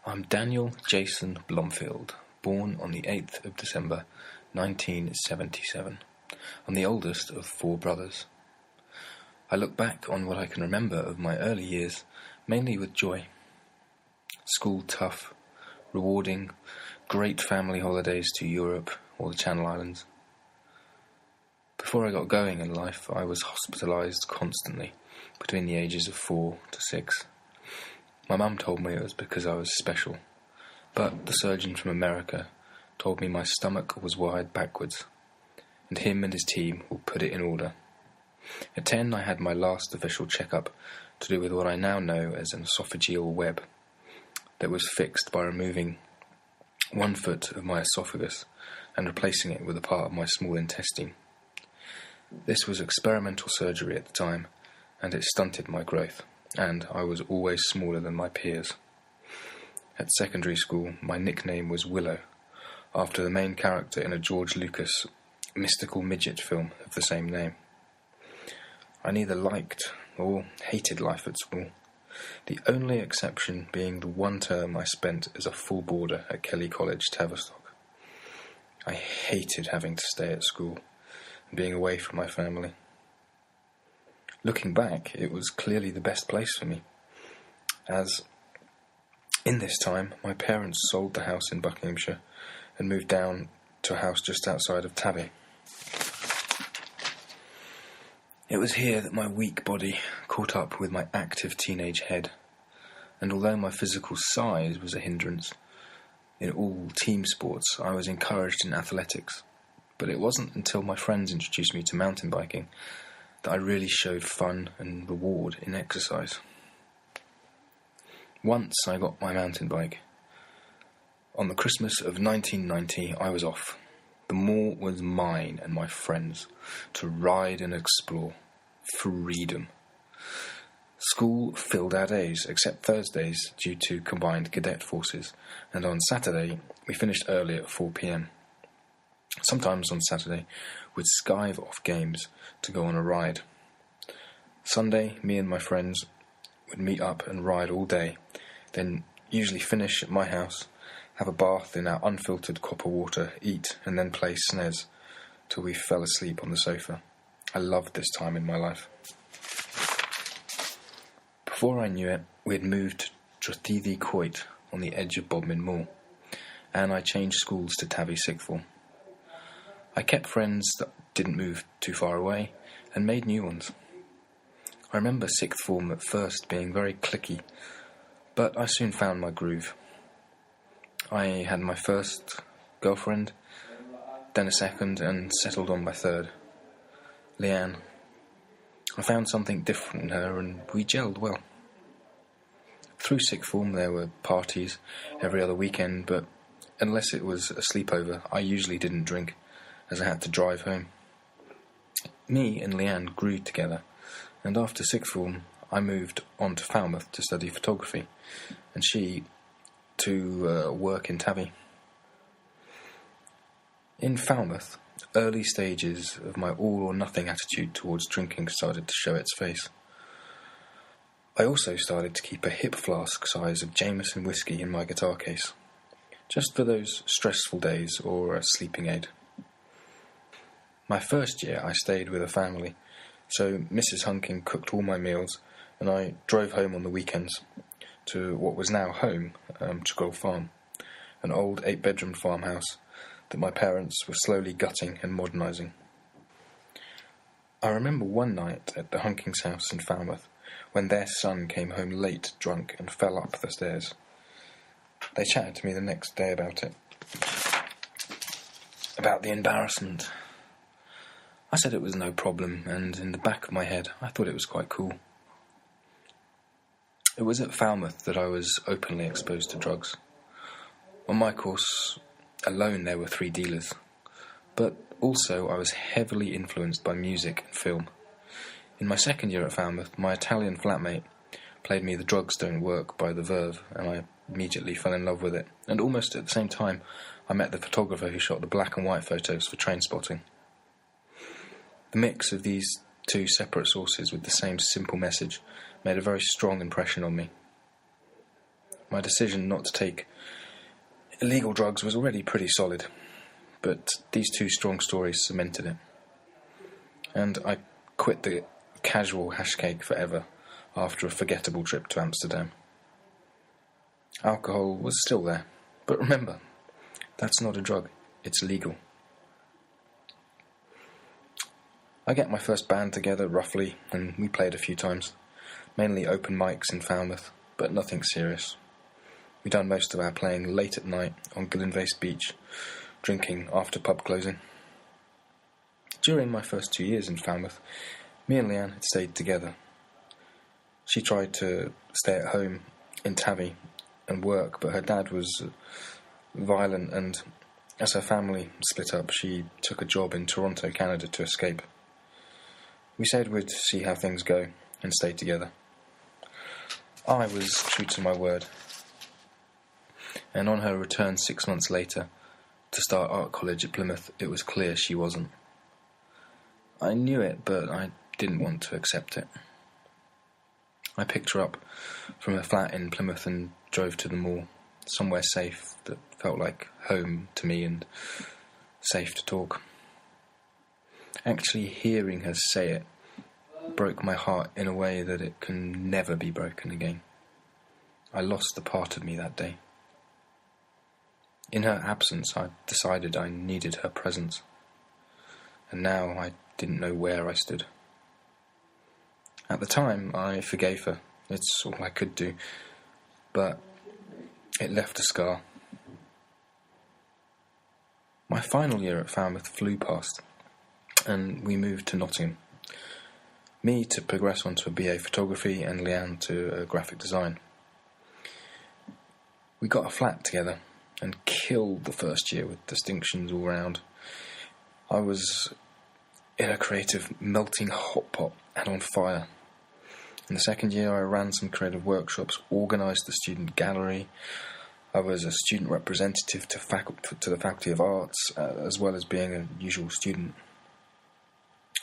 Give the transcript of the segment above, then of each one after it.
I'm Daniel Jason Blomfield, born on the 8th of December 1977. I'm the oldest of 4 brothers. I look back on what I can remember of my early years mainly with joy. School tough, rewarding, great family holidays to Europe or the Channel Islands. Before I got going in life, I was hospitalised constantly between the ages of 4 to 6. My mum told me it was because I was special, but the surgeon from America told me my stomach was wired backwards, and him and his team will put it in order. At 10, I had my last official checkup to do with what I now know as an esophageal web that was fixed by removing 1 foot of my esophagus and replacing it with a part of my small intestine. This was experimental surgery at the time, and it stunted my growth, and I was always smaller than my peers. At secondary school, my nickname was Willow, after the main character in a George Lucas mystical midget film of the same name. I neither liked or hated life at school, the only exception being the 1 term I spent as a full boarder at Kelly College, Tavistock. I hated having to stay at school and being away from my family. Looking back, it was clearly the best place for me, as in this time my parents sold the house in Buckinghamshire and moved down to a house just outside of Tabby. It was here that my weak body caught up with my active teenage head, and although my physical size was a hindrance in all team sports, I was encouraged in athletics. But it wasn't until my friends introduced me to mountain biking that I really showed fun and reward in exercise. Once I got my mountain bike. On the Christmas of 1990, I was off. The moor was mine and my friends to ride and explore. Freedom. School filled our days, except Thursdays due to combined cadet forces, and on Saturday we finished early at 4 p.m. Sometimes on Saturday we'd skive off games to go on a ride. Sunday, me and my friends would meet up and ride all day, then usually finish at my house, have a bath in our unfiltered copper water, eat, and then play SNES till we fell asleep on the sofa. I loved this time in my life. Before I knew it, we had moved to Tretheathy Coit on the edge of Bodmin Moor, and I changed schools to Tabby Sixth Form. I kept friends that didn't move too far away and made new ones. I remember Sixth Form at first being very cliquey, but I soon found my groove. I had my first girlfriend, then a second, and settled on my third, Leanne. I found something different in her and we gelled well. Through Sixth Form there were parties every other weekend, but unless it was a sleepover, I usually didn't drink, as I had to drive home. Me and Leanne grew together, and after Sixth Form I moved on to Falmouth to study photography, and she to work in Tabby. In Falmouth, early stages of my all-or-nothing attitude towards drinking started to show its face. I also started to keep a hip flask size of Jameson whiskey in my guitar case, just for those stressful days or a sleeping aid. My first year I stayed with a family, so Mrs. Hunking cooked all my meals and I drove home on the weekends to what was now home, Chigwell Farm, an old 8-bedroom farmhouse that my parents were slowly gutting and modernising. I remember one night at the Hunkings' house in Falmouth when their son came home late, drunk, and fell up the stairs. They chatted to me the next day about it. About the embarrassment. I said it was no problem, and in the back of my head I thought it was quite cool. It was at Falmouth that I was openly exposed to drugs. On my course alone there were 3 dealers, but also I was heavily influenced by music and film. In my second year at Falmouth, my Italian flatmate played me The Drugs Don't Work by The Verve, and I immediately fell in love with it, and almost at the same time I met the photographer who shot the black and white photos for Trainspotting. The mix of these 2 separate sources with the same simple message made a very strong impression on me. My decision not to take illegal drugs was already pretty solid, but these two strong stories cemented it. And I quit the casual hash cake forever after a forgettable trip to Amsterdam. Alcohol was still there, but remember, that's not a drug, it's legal. I get my first band together roughly, and we played a few times, mainly open mics in Falmouth, but nothing serious. We done most of our playing late at night on Gillinvase Beach, drinking after pub closing. During my first 2 years in Falmouth, me and Leanne had stayed together. She tried to stay at home in Tavy and work, but her dad was violent, and as her family split up, she took a job in Toronto, Canada to escape. We said we'd see how things go and stay together. I was true to my word, and on her return 6 months later to start art college at Plymouth, it was clear she wasn't. I knew it, but I didn't want to accept it. I picked her up from her flat in Plymouth and drove to the mall, somewhere safe that felt like home to me and safe to talk. Actually hearing her say it broke my heart in a way that it can never be broken again. I lost a part of me that day. In her absence, I decided I needed her presence, and now I didn't know where I stood. At the time, I forgave her. It's all I could do, but it left a scar. My final year at Falmouth flew past, and we moved to Nottingham. Me to progress onto a BA photography, and Leanne to graphic design. We got a flat together and killed the first year with distinctions all round. I was in a creative melting hot pot and on fire. In the second year, I ran some creative workshops, organised the student gallery. I was a student representative to the Faculty of Arts, as well as being a usual student.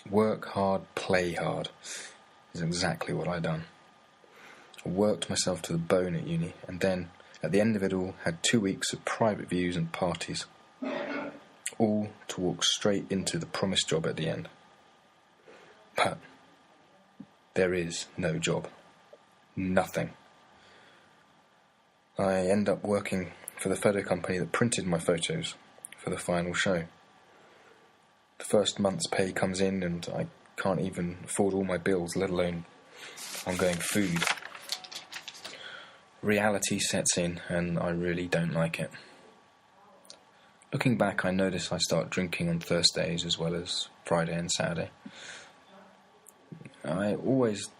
Work hard, play hard is exactly what I done. I worked myself to the bone at uni, and then, at the end of it all, had 2 weeks of private views and parties, all to walk straight into the promised job at the end. But there is no job. Nothing. I end up working for the photo company that printed my photos for the final show. The first month's pay comes in and I can't even afford all my bills, let alone ongoing food. Reality sets in and I really don't like it. Looking back, I notice I start drinking on Thursdays as well as Friday and Saturday. I always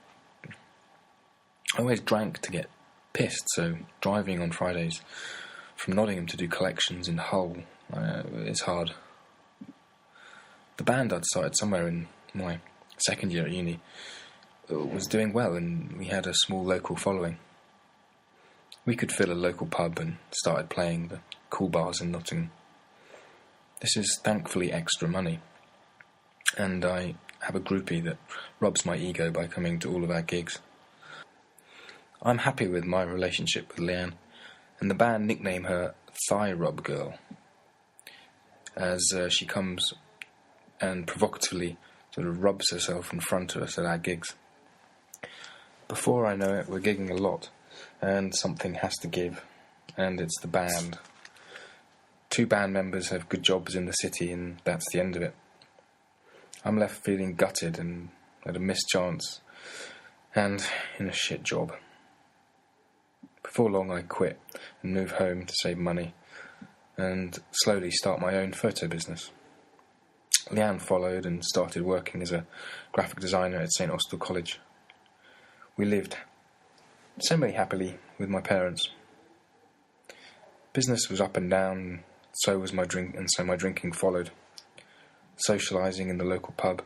drank to get pissed, so driving on Fridays from Nottingham to do collections in Hull is hard. The band I'd started somewhere in my second year at uni was doing well, and we had a small local following. We could fill a local pub and started playing the cool bars in Nottingham. This is thankfully extra money, and I have a groupie that rubs my ego by coming to all of our gigs. I'm happy with my relationship with Leanne, and the band nickname her Thigh Rub Girl, as she comes and provocatively sort of rubs herself in front of us at our gigs. Before I know it, we're gigging a lot, and something has to give, and it's the band. 2 band members have good jobs in the city, and that's the end of it. I'm left feeling gutted and at a missed chance, and in a shit job. Before long I quit and move home to save money, and slowly start my own photo business. Leanne followed and started working as a graphic designer at St Austell College. We lived semi-happily with my parents. Business was up and down, so was my drink, and so my drinking followed. Socialising in the local pub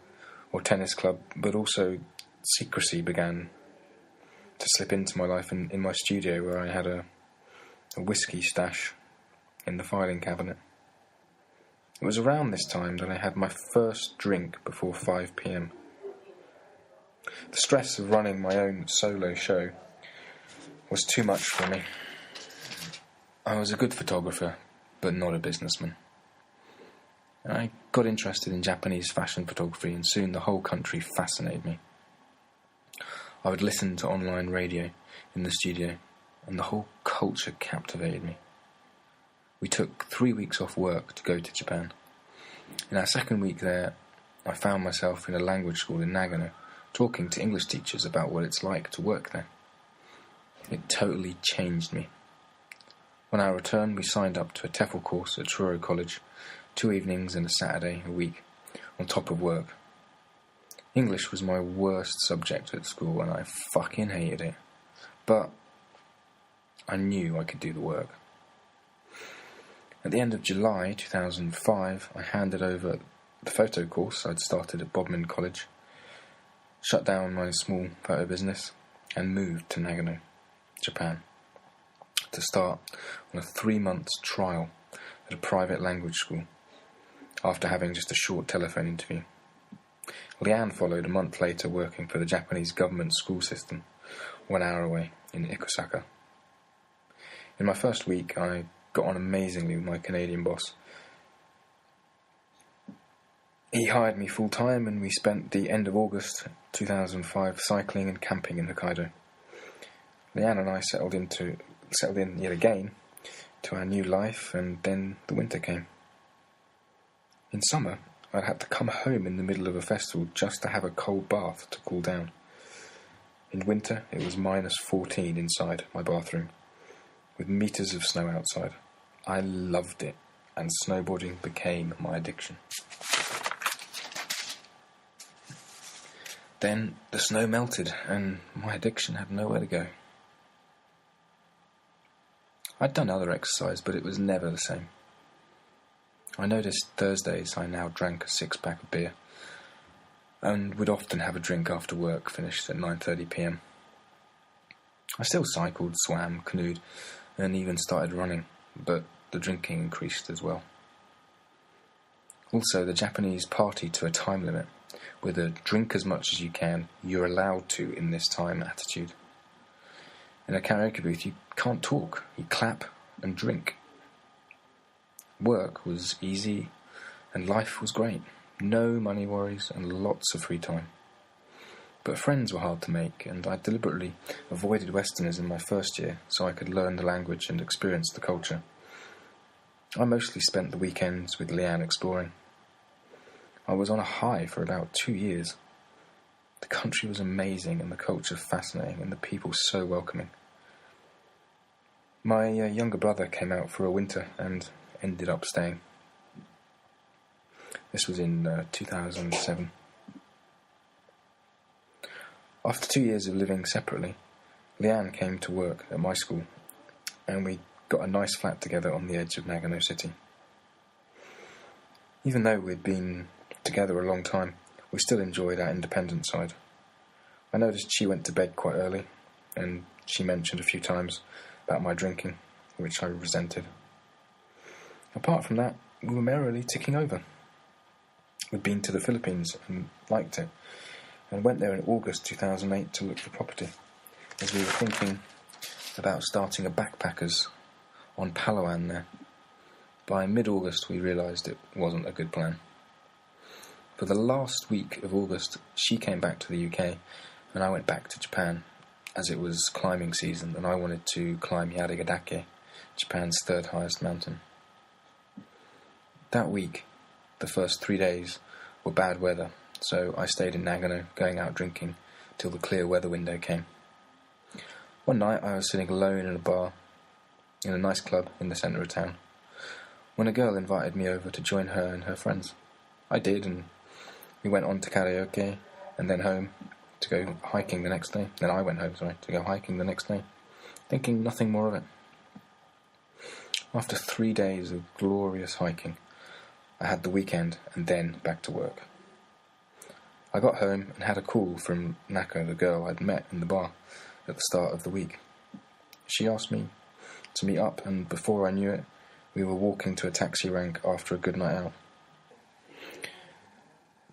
or tennis club, but also secrecy began to slip into my life in my studio, where I had a whiskey stash in the filing cabinet. It was around this time that I had my first drink before 5 p.m. The stress of running my own solo show was too much for me. I was a good photographer, but not a businessman. I got interested in Japanese fashion photography, and soon the whole country fascinated me. I would listen to online radio in the studio, and the whole culture captivated me. We took 3 weeks off work to go to Japan. In our second week there, I found myself in a language school in Nagano, talking to English teachers about what it's like to work there. It totally changed me. On our return, we signed up to a TEFL course at Truro College, 2 evenings and a Saturday a week, on top of work. English was my worst subject at school, and I fucking hated it. But I knew I could do the work. At the end of July 2005, I handed over the photo course I'd started at Bodmin College, shut down my small photo business, and moved to Nagano, Japan, to start on a 3-month trial at a private language school, after having just a short telephone interview. Leanne followed a month later, working for the Japanese government school system, 1 hour away in Ikusaka. In my first week, I got on amazingly with my Canadian boss. He hired me full-time, and we spent the end of August 2005 cycling and camping in Hokkaido. Leanne and I settled in yet again to our new life, and then the winter came. In summer, I'd had to come home in the middle of a festival just to have a cold bath to cool down. In winter, it was -14 inside my bathroom, with meters of snow outside. I loved it, and snowboarding became my addiction. Then the snow melted, and my addiction had nowhere to go. I'd done other exercise, but it was never the same. I noticed Thursdays I now drank a 6-pack of beer, and would often have a drink after work, finished at 9:30 p.m. I still cycled, swam, canoed, and even started running, but the drinking increased as well. Also, the Japanese party to a time limit, with a drink as much as you can, you're allowed to in this time attitude. In a karaoke booth, you can't talk, you clap and drink. Work was easy, and life was great. No money worries and lots of free time. But friends were hard to make, and I deliberately avoided Westerners in my first year so I could learn the language and experience the culture. I mostly spent the weekends with Leanne exploring. I was on a high for about 2 years. The country was amazing, and the culture fascinating, and the people so welcoming. My younger brother came out for a winter and ended up staying. This was in 2007. After 2 years of living separately, Leanne came to work at my school, and we got a nice flat together on the edge of Nagano City. Even though we'd been together a long time, we still enjoyed our independent side. I noticed she went to bed quite early, and she mentioned a few times about my drinking, which I resented. Apart from that, we were merrily ticking over. We'd been to the Philippines and liked it, and went there in August 2008 to look for property, as we were thinking about starting a backpackers on Palawan there. By mid-August, we realised it wasn't a good plan. For the last week of August, she came back to the UK, and I went back to Japan, as it was climbing season, and I wanted to climb Addaction, Japan's 3rd highest mountain. That week, the first 3 days, were bad weather, so I stayed in Nagano, going out drinking, till the clear weather window came. One night, I was sitting alone in a bar, in a nice club in the centre of town, when a girl invited me over to join her and her friends. I did, and we went on to karaoke, and then home to go hiking the next day. Then I went home, to go hiking the next day, thinking nothing more of it. After 3 days of glorious hiking, I had the weekend and then back to work. I got home and had a call from Nako, the girl I'd met in the bar at the start of the week. She asked me to meet up, and before I knew it, we were walking to a taxi rank after a good night out.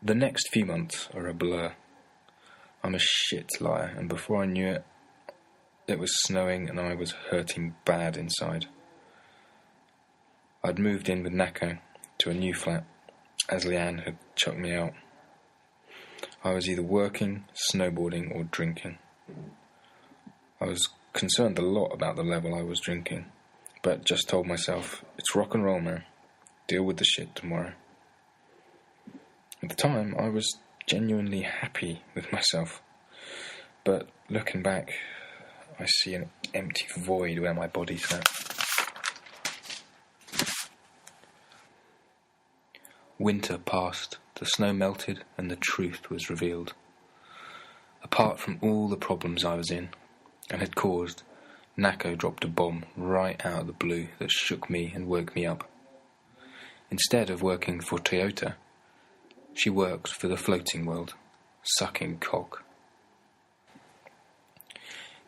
The next few months are a blur. I'm a shit liar, and before I knew it, it was snowing and I was hurting bad inside. I'd moved in with Nako to a new flat, as Leanne had chucked me out. I was either working, snowboarding, or drinking. I was concerned a lot about the level I was drinking, but just told myself, it's rock and roll, man. Deal with the shit tomorrow. At the time, I was genuinely happy with myself, but looking back, I see an empty void where my body sat. Winter passed, the snow melted, and the truth was revealed. Apart from all the problems I was in and had caused, Nako dropped a bomb right out of the blue that shook me and woke me up. Instead of working for Toyota, she worked for the floating world, sucking cock.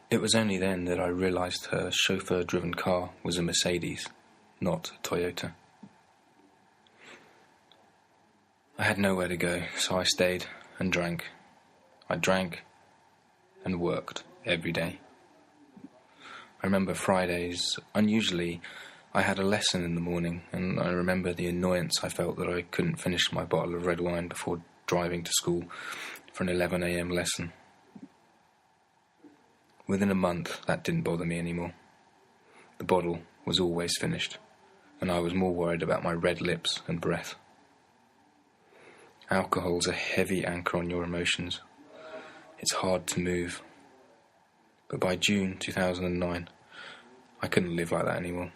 It was only then that I realised her chauffeur-driven car was a Mercedes, not a Toyota. I had nowhere to go, so I stayed and drank. I drank and worked every day. I remember Fridays. Unusually, I had a lesson in the morning, and I remember the annoyance I felt that I couldn't finish my bottle of red wine before driving to school for an 11 a.m. lesson. Within a month, that didn't bother me anymore. The bottle was always finished, and I was more worried about my red lips and breath. Alcohol's a heavy anchor on your emotions. It's hard to move. But by June 2009, I couldn't live like that anymore.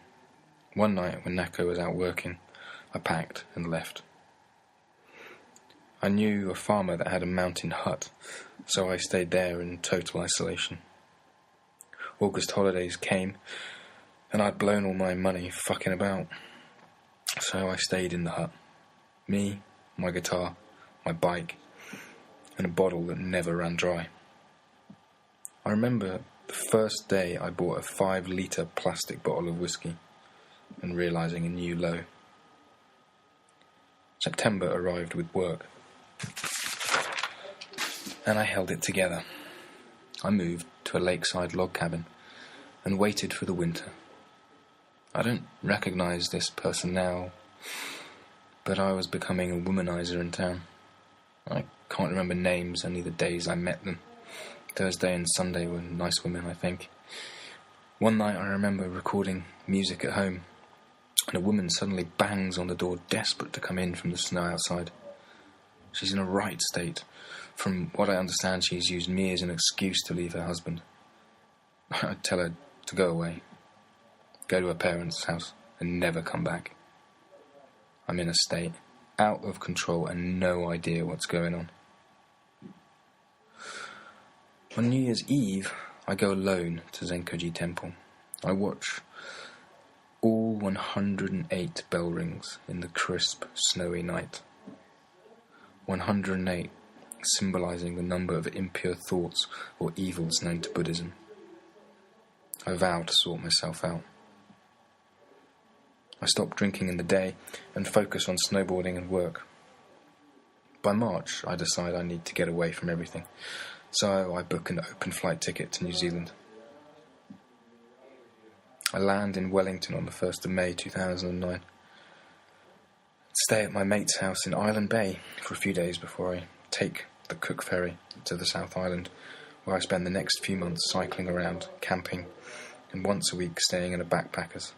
One night when Nako was out working, I packed and left. I knew a farmer that had a mountain hut, so I stayed there in total isolation. August holidays came, and I'd blown all my money fucking about. So I stayed in the hut. Me, my guitar, my bike, and a bottle that never ran dry. I remember the first day I bought a 5-litre plastic bottle of whiskey and realising a new low. September arrived with work, and I held it together. I moved to a lakeside log cabin and waited for the winter. I don't recognise this person now, but I was becoming a womanizer in town. I can't remember names, only the days I met them. Thursday and Sunday were nice women, I think. One night I remember recording music at home, and a woman suddenly bangs on the door, desperate to come in from the snow outside. She's in a right state. From what I understand, she's used me as an excuse to leave her husband. I'd tell her to go away, go to her parents' house, and never come back. I'm in a state, out of control, and no idea what's going on. On New Year's Eve, I go alone to Zenkoji Temple. I watch all 108 bell rings in the crisp, snowy night. 108 symbolising the number of impure thoughts or evils known to Buddhism. I vow to sort myself out. I stop drinking in the day and focus on snowboarding and work. By March, I decide I need to get away from everything, so I book an open flight ticket to New Zealand. I land in Wellington on the 1st of May 2009. Stay at my mate's house in Island Bay for a few days before I take the Cook Ferry to the South Island, where I spend the next few months cycling around, camping, and once a week staying in a backpacker's,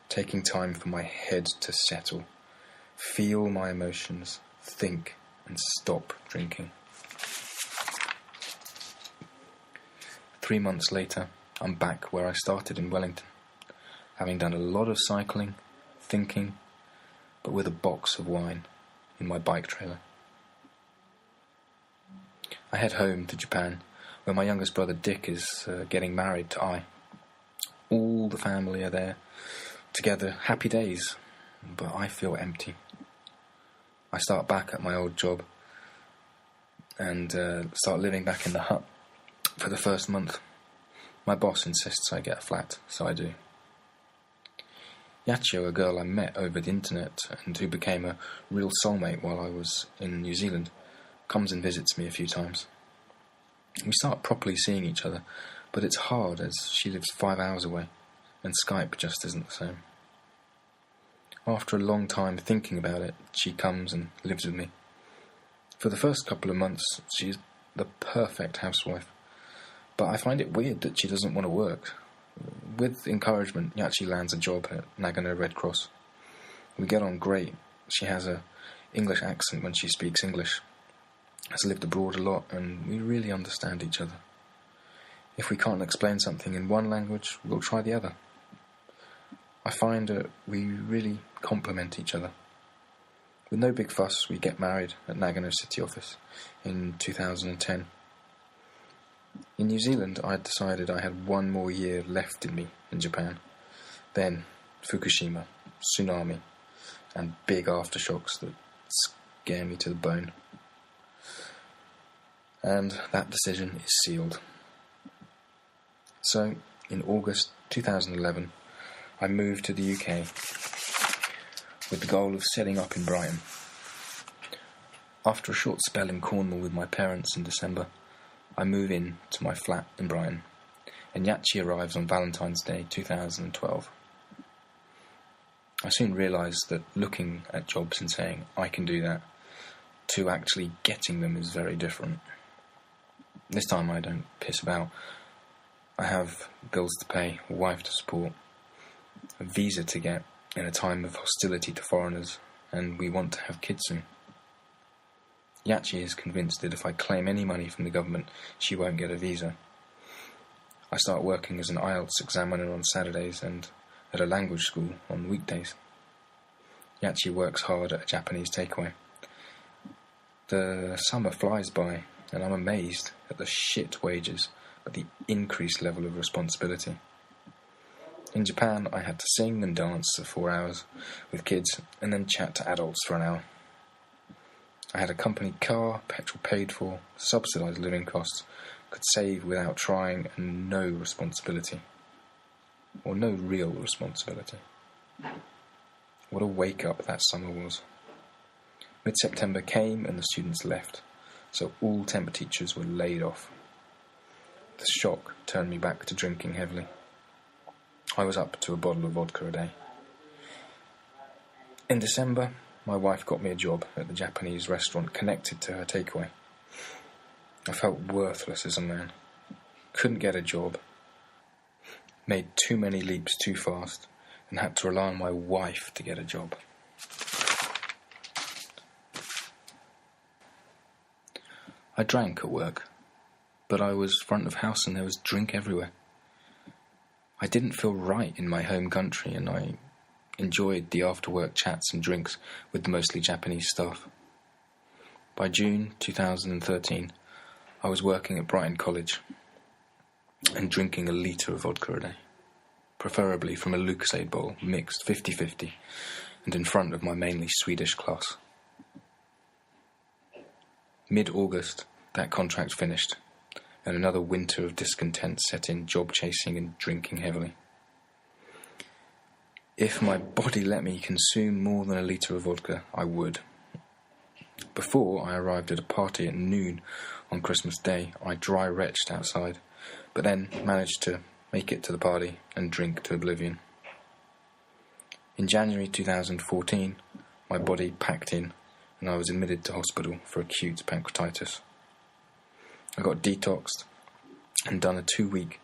taking time for my head to settle, feel my emotions, think, and stop drinking. 3 months later, I'm back where I started in Wellington, having done a lot of cycling, thinking, but with a box of wine in my bike trailer. I head home to Japan, where my youngest brother Dick is getting married to Ai. All the family are there, together, happy days, but I feel empty. I start back at my old job and start living back in the hut for the first month. My boss insists I get a flat, so I do. Yachio, a girl I met over the internet and who became a real soulmate while I was in New Zealand, comes and visits me a few times. We start properly seeing each other, but it's hard as she lives 5 hours away, and Skype just isn't the same. After a long time thinking about it, she comes and lives with me. For the first couple of months, she's the perfect housewife. But I find it weird that she doesn't want to work. With encouragement, Yachi lands a job at Nagano Red Cross. We get on great. She has an English accent when she speaks English. Has lived abroad a lot, and we really understand each other. If we can't explain something in one language, we'll try the other. I find that we really complement each other. With no big fuss, we get married at Nagano City Office in 2010. In New Zealand, I had decided I had one more year left in me in Japan. Then, Fukushima, tsunami, and big aftershocks that scare me to the bone. And that decision is sealed. So, in August 2011, I moved to the UK with the goal of setting up in Brighton. After a short spell in Cornwall with my parents in December, I move in to my flat in Brighton, and Yachi arrives on Valentine's Day 2012. I soon realised that looking at jobs and saying, I can do that, to actually getting them is very different. This time I don't piss about. I have bills to pay, a wife to support, a visa to get in a time of hostility to foreigners, and we want to have kids soon. Yachi is convinced that if I claim any money from the government, she won't get a visa. I start working as an IELTS examiner on Saturdays and at a language school on weekdays. Yachi works hard at a Japanese takeaway. The summer flies by, and I'm amazed at the shit wages, but the increased level of responsibility. In Japan, I had to sing and dance for 4 hours with kids, and then chat to adults for an hour. I had a company car, petrol paid for, subsidised living costs, could save without trying, and no responsibility. Or no real responsibility. What a wake-up that summer was. Mid-September came and the students left, so all temp teachers were laid off. The shock turned me back to drinking heavily. I was up to a bottle of vodka a day. In December, my wife got me a job at the Japanese restaurant connected to her takeaway. I felt worthless as a man. Couldn't get a job. Made too many leaps too fast and had to rely on my wife to get a job. I drank at work, but I was front of house and there was drink everywhere. I didn't feel right in my home country, and I enjoyed the after-work chats and drinks with the mostly Japanese staff. By June 2013, I was working at Brighton College and drinking a litre of vodka a day, preferably from a Lucasade bowl, mixed 50-50, and in front of my mainly Swedish class. Mid-August, that contract finished, and another winter of discontent set in, job chasing and drinking heavily. If my body let me consume more than a litre of vodka, I would. Before I arrived at a party at noon on Christmas Day, I dry retched outside, but then managed to make it to the party and drink to oblivion. In January 2014, my body packed in and I was admitted to hospital for acute pancreatitis. I got detoxed and done a 2-week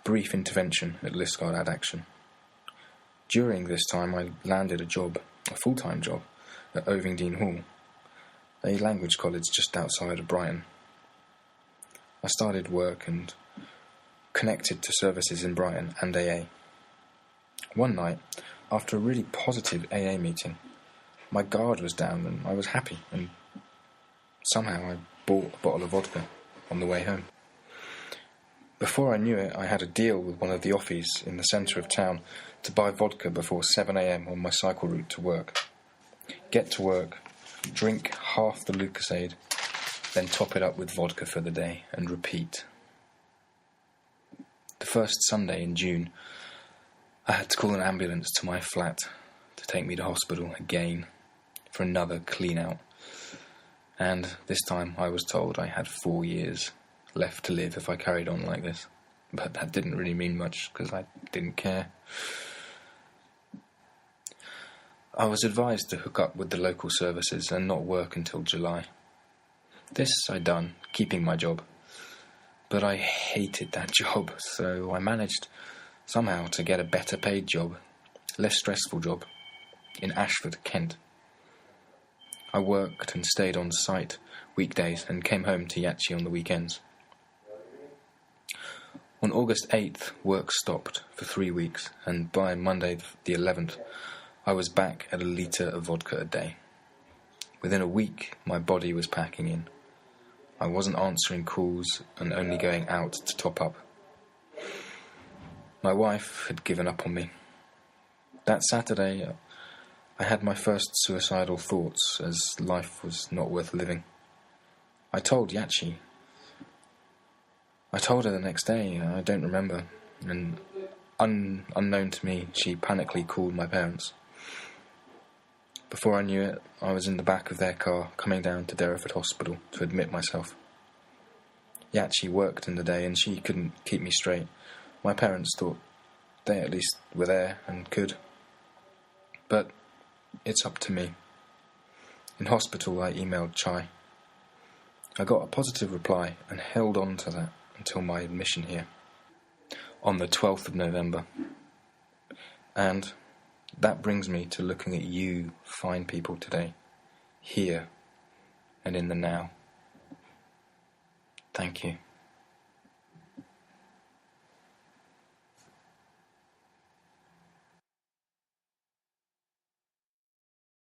brief intervention at Liscard Addaction. During this time, I landed a job, a full-time job, at Ovingdean Hall, a language college just outside of Brighton. I started work and connected to services in Brighton and AA. One night, after a really positive AA meeting, my guard was down and I was happy, and somehow I bought a bottle of vodka on the way home. Before I knew it, I had a deal with one of the offies in the centre of town to buy vodka before 7 a.m. on my cycle route to work. Get to work, drink half the Lucasade, then top it up with vodka for the day, and repeat. The first Sunday in June, I had to call an ambulance to my flat to take me to hospital again for another clean-out. And this time I was told I had 4 years left to live if I carried on like this. But that didn't really mean much because I didn't care. I was advised to hook up with the local services and not work until July. This I'd done, keeping my job. But I hated that job, so I managed somehow to get a better paid job, less stressful job, in Ashford, Kent. I worked and stayed on site weekdays and came home to Chy on the weekends. On August 8th, work stopped for 3 weeks, and by Monday the 11th, I was back at a litre of vodka a day. Within a week, my body was packing in. I wasn't answering calls and only going out to top up. My wife had given up on me. That Saturday, I had my first suicidal thoughts, as life was not worth living. I told Chy. I told her the next day, I don't remember, and unknown to me, she panically called my parents. Before I knew it, I was in the back of their car, coming down to Derriford Hospital to admit myself. Chy worked in the day and she couldn't keep me straight. My parents thought they at least were there and could. But it's up to me. In hospital, I emailed Chy. I got a positive reply and held on to that until my admission here, on the 12th of November. And that brings me to looking at you fine people today, here and in the now. Thank you.